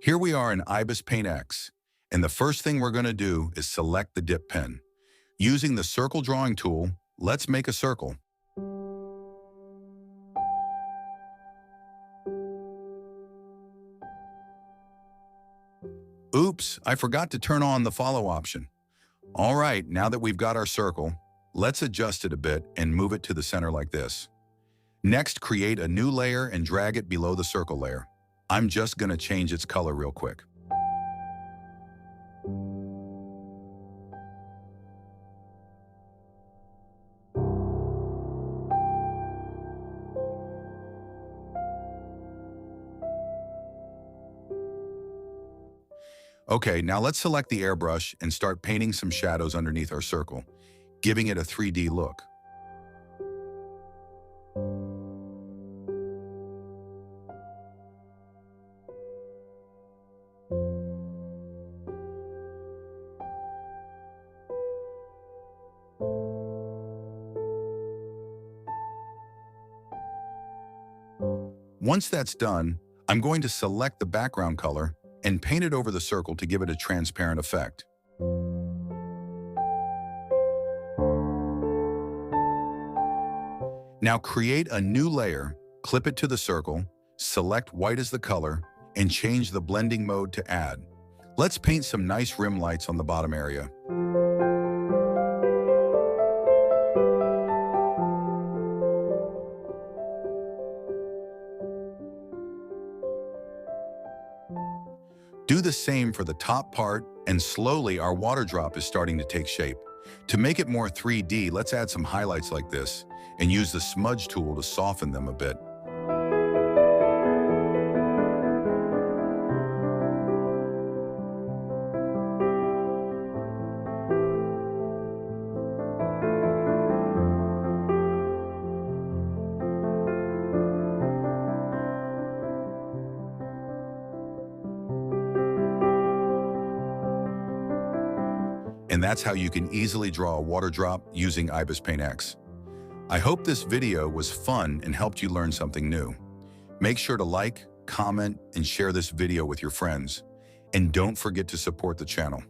Here we are in IbisPaint X, and the first thing we're going to do is select the dip pen. Using the circle drawing tool, let's make a circle. Oops, I forgot to turn on the follow option. All right, now that we've got our circle, let's adjust it a bit and move it to the center like this. Next, create a new layer and drag it below the circle layer. I'm just going to change its color real quick. Okay, now let's select the airbrush and start painting some shadows underneath our circle, giving it a 3D look. Once that's done, I'm going to select the background color and paint it over the circle to give it a transparent effect. Now create a new layer, clip it to the circle, select white as the color, and change the blending mode to add. Let's paint some nice rim lights on the bottom area. Do the same for the top part, and slowly our water drop is starting to take shape. To make it more 3D, let's add some highlights like this, and use the smudge tool to soften them a bit. And that's how you can easily draw a water drop using IbisPaint X. I hope this video was fun and helped you learn something new. Make sure to like, comment, and share this video with your friends. And don't forget to support the channel.